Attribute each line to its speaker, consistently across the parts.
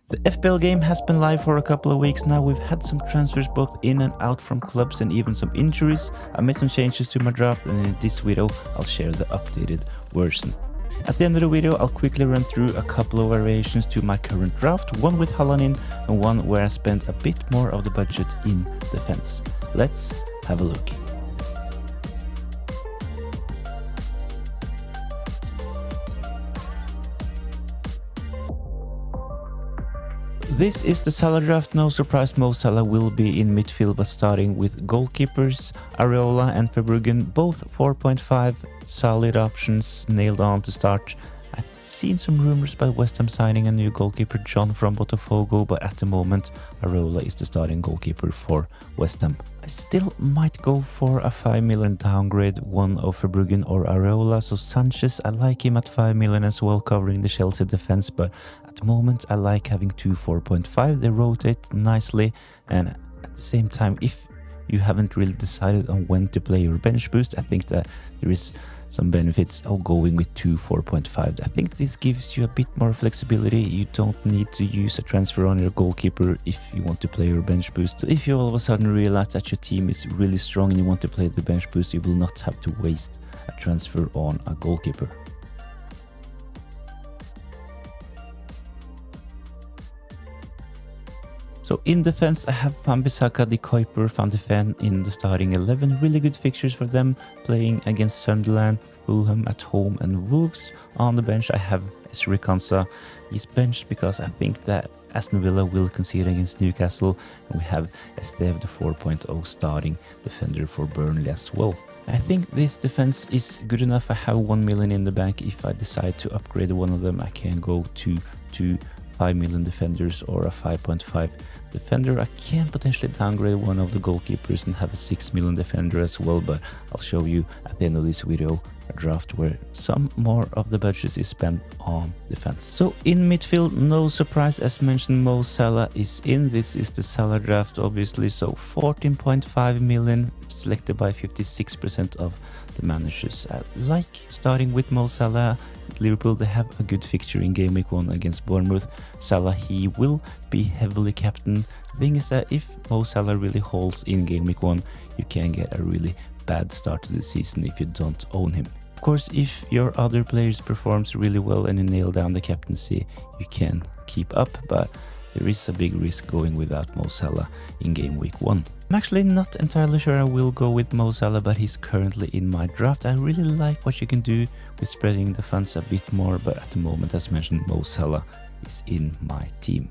Speaker 1: The FPL game has been live for a couple of weeks now. We've had some transfers both in and out from clubs and even some injuries. I made some changes to my draft, and in this video I'll share the updated version. At the end of the video I'll quickly run through a couple of variations to my current draft, one with Haaland in and one where I spent a bit more of the budget in defense. Let's have a look. This is the Salah-draft. No surprise, Mo Salah will be in midfield, but starting with goalkeepers Areola and Verbruggen, both 4.5 solid options, nailed on to start. I've seen some rumors about West Ham signing a new goalkeeper, John from Botafogo, but at the moment Areola is the starting goalkeeper for West Ham. I still might go for a 5 million downgrade, one of Verbruggen or Areola. So Sanchez, I like him at 5 million as well, covering the Chelsea defense, but at the moment I like having two 4.5. They rotate nicely, and at the same time, if you haven't really decided on when to play your bench boost, I think that there is some benefits of going with two 4.5. I think this gives you a bit more flexibility. You don't need to use a transfer on your goalkeeper if you want to play your bench boost. If you all of a sudden realize that your team is really strong and you want to play the bench boost, you will not have to waste a transfer on a goalkeeper. So in defense, I have Wan-Bissaka, De Kuiper, Van de Ven in the starting 11. Really good fixtures for them, playing against Sunderland, Fulham at home and Wolves. On the bench, I have Esri Konsa. He's benched because I think that Aston Villa will concede against Newcastle. And we have Esteve, the 4.0 starting defender for Burnley as well. I think this defense is good enough. I have 1 million in the bank. If I decide to upgrade one of them, I can go to 5 million defenders or a 5.5 defender. I can potentially downgrade one of the goalkeepers and have a 6 million defender as well, but I'll show you at the end of this video a draft where some more of the budget is spent on defense. So in midfield, no surprise, as mentioned, Mo Salah is in. This is the Salah draft, obviously. So 14.5 million, selected by 56% of the managers. I like starting with Mo Salah. Liverpool, they have a good fixture in game week 1 against Bournemouth. Salah, he will be heavily captain. The thing is that if Mo Salah really holds in game week 1, you can get a really bad start to the season if you don't own him. Of course, if your other players performs really well and you nail down the captaincy, you can keep up, but there is a big risk going without Mo Salah in game week 1. I'm actually not entirely sure I will go with Mo Salah, but he's currently in my draft. I really like what you can do with spreading the funds a bit more, but at the moment, as mentioned, Mo Salah is in my team.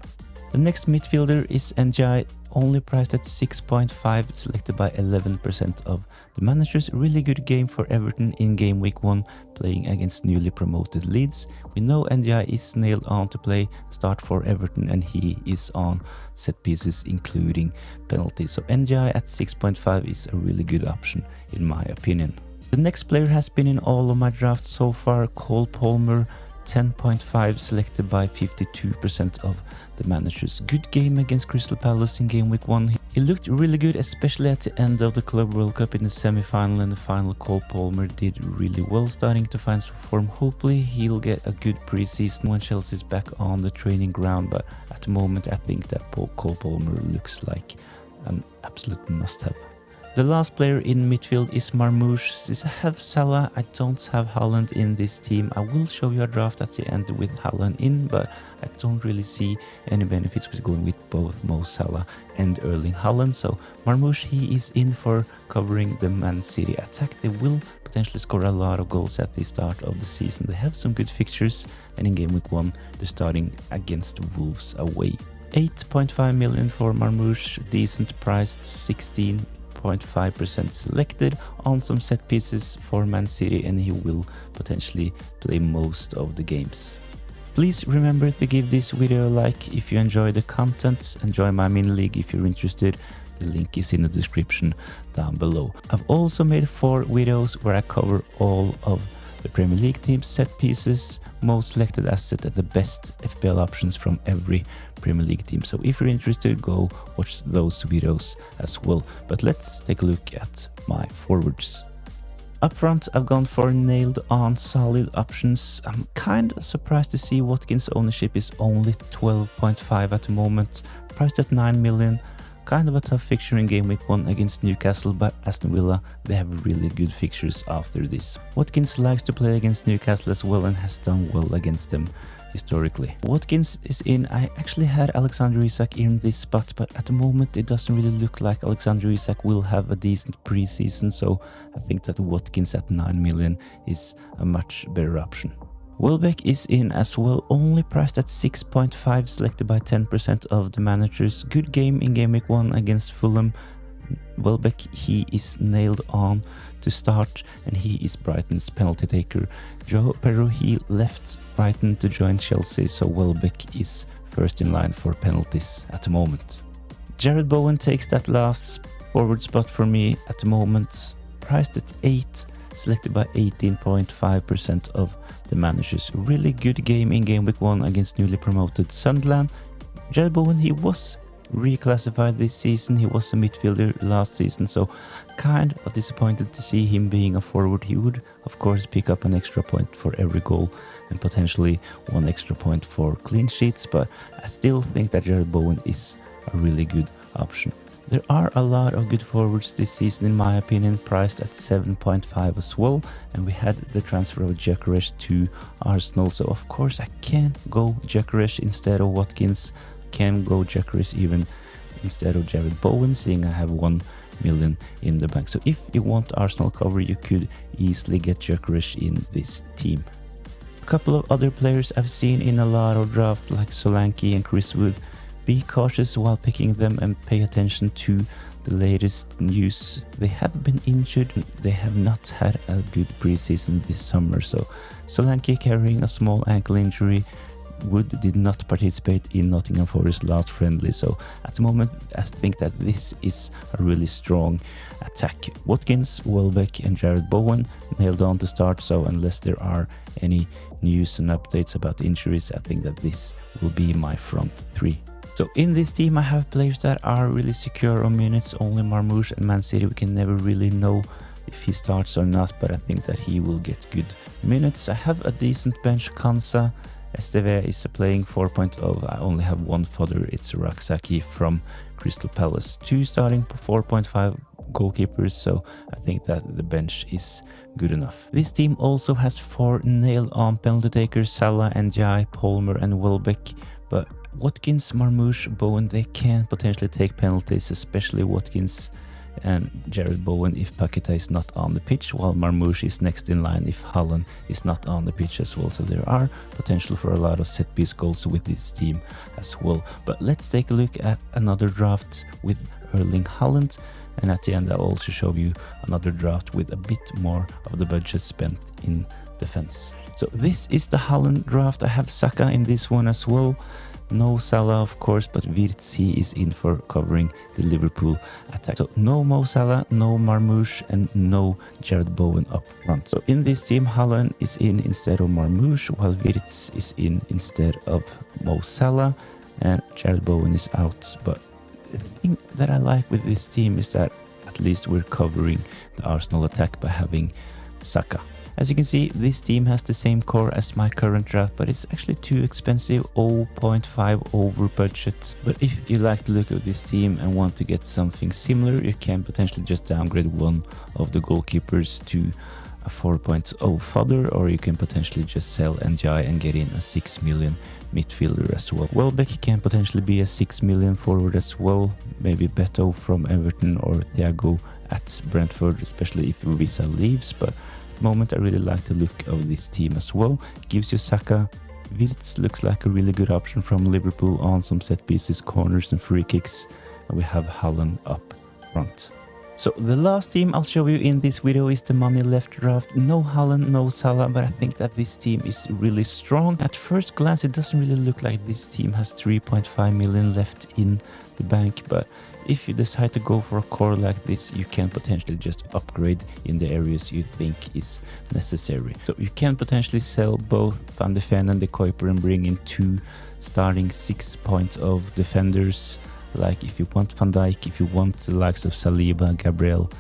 Speaker 1: The next midfielder is NGI, only priced at 6.5, selected by 11% of the managers. Really good game for Everton in game week 1, playing against newly promoted Leeds. We know NGI is nailed on to play start for Everton, and he is on set pieces including penalties. So NGI at 6.5 is a really good option in my opinion. The next player has been in all of my drafts so far, Cole Palmer, 10.5, selected by 52% of the managers. Good game against Crystal Palace in game week 1. He looked really good, especially at the end of the Club World Cup in the semi-final and the final. Cole Palmer did really well, starting to find some form. Hopefully he'll get a good pre-season when Chelsea's back on the training ground, but at the moment I think that Cole Palmer looks like an absolute must-have. The last player in midfield is Marmoush. Since I have Salah, I don't have Haaland in this team. I will show you a draft at the end with Haaland in, but I don't really see any benefits with going with both Mo Salah and Erling Haaland. So Marmoush, he is in for covering the Man City attack. They will potentially score a lot of goals at the start of the season. They have some good fixtures, and in game week 1, they're starting against Wolves away. 8.5 million for Marmoush, decent priced, 16.5% selected on some set pieces for Man City, and he will potentially play most of the games. Please remember to give this video a like if you enjoy the content, and join my mini league if you're interested. The link is in the description down below. I've also made 4 videos where I cover all of the Premier League teams, set pieces, most selected asset, and the best FPL options from every Premier League team. So if you're interested, go watch those videos as well. But let's take a look at my forwards. Up front, I've gone for nailed on solid options. I'm kind of surprised to see Watkins' ownership is only 12.5 at the moment, priced at 9 million. Kind of a tough fixture in game week 1 against Newcastle, but Aston Villa, they have really good fixtures after this. Watkins likes to play against Newcastle as well and has done well against them historically. Watkins is in. I actually had Alexander Isak in this spot, but at the moment it doesn't really look like Alexander Isak will have a decent preseason, so I think that Watkins at 9 million is a much better option. Welbeck is in as well, only priced at 6.5, selected by 10% of the managers. Good game in game week 1 against Fulham. Welbeck, he is nailed on to start, and he is Brighton's penalty taker. Joe Pedro, he left Brighton to join Chelsea, so Welbeck is first in line for penalties at the moment. Jared Bowen takes that last forward spot for me at the moment, priced at 8, selected by 18.5% of the managers. Really good game in game week 1 against newly promoted Sunderland. Jared Bowen, he was reclassified this season. He was a midfielder last season, so kind of disappointed to see him being a forward. He would of course pick up an extra point for every goal and potentially 1 extra point for clean sheets, but I still think that Jared Bowen is a really good option. There are a lot of good forwards this season in my opinion, priced at 7.5 as well, and we had the transfer of Gyökeres to Arsenal, so of course I can go Gyökeres instead of Watkins, can go Gyökeres even instead of Jared Bowen, seeing I have 1 million in the bank. So if you want Arsenal cover, you could easily get Gyökeres in this team. A couple of other players I've seen in a lot of drafts like Solanke and Chris Wood. Be cautious while picking them and pay attention to the latest news. They have been injured, they have not had a good preseason this summer, so Solanke carrying a small ankle injury. Wood did not participate in Nottingham Forest's last friendly, so at the moment I think that this is a really strong attack. Watkins, Welbeck and Jared Bowen nailed on to start, so unless there are any news and updates about injuries, I think that this will be my front 3. So in this team I have players that are really secure on minutes, only Marmoush and Man City. We can never really know if he starts or not, but I think that he will get good minutes. I have a decent bench. Kansa, STV is playing 4.0. I only have 1 fodder, it's Raksaki from Crystal Palace. 2 starting, 4.5 goalkeepers, so I think that the bench is good enough. This team also has 4 nailed on penalty takers, Salah, Ndiaye, Palmer and Welbeck, but Watkins, Marmoush, Bowen, they can potentially take penalties, especially Watkins and Jared Bowen if Paqueta is not on the pitch, while Marmoush is next in line if Haaland is not on the pitch as well. So there are potential for a lot of set piece goals with this team as well. But let's take a look at another draft with Erling Haaland, and at the end I'll also show you another draft with a bit more of the budget spent in defense. So this is the Haaland draft. I have Saka in this one as well. No Salah of course, but Wirtz, he is in for covering the Liverpool attack. So no Mo Salah, no Marmoush and no Jared Bowen up front. So in this team Haaland is in instead of Marmoush, while Wirtz is in instead of Mo Salah, and Jared Bowen is out. But the thing that I like with this team is that at least we're covering the Arsenal attack by having Saka. As you can see, this team has the same core as my current draft, but it's actually too expensive, 0.5 over budget. But if you like the look of this team and want to get something similar, you can potentially just downgrade one of the goalkeepers to a 4.0 fodder, or you can potentially just sell Ndiaye and get in a 6 million midfielder as well. Welbeck can potentially be a 6 million forward as well, maybe Beto from Everton or Thiago at Brentford, especially if Visa leaves, but at the moment I really like the look of this team as well. Gives you Saka. Wirtz looks like a really good option from Liverpool on some set pieces, corners and free kicks, and we have Haaland up front. So the last team I'll show you in this video is the money left draft. No Haaland, no Salah, but I think that this team is really strong. At first glance it doesn't really look like this team has 3.5 million left in the bank, but if you decide to go for a core like this, you can potentially just upgrade in the areas you think is necessary. So you can potentially sell both Van de Ven and De Kuiper and bring in 2 starting 6.0 defenders. Like if you want Van Dijk, if you want the likes of Saliba, Gabriel,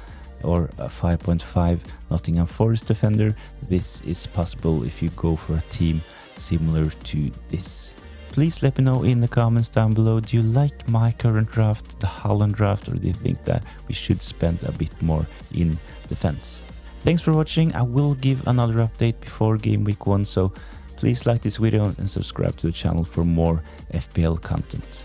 Speaker 1: or a 5.5 Nottingham Forest defender. This is possible if you go for a team similar to this. Please let me know in the comments down below, do you like my current draft, the Haaland draft, or do you think that we should spend a bit more in defense? Thanks for watching. I will give another update before game week 1, so please like this video and subscribe to the channel for more FPL content.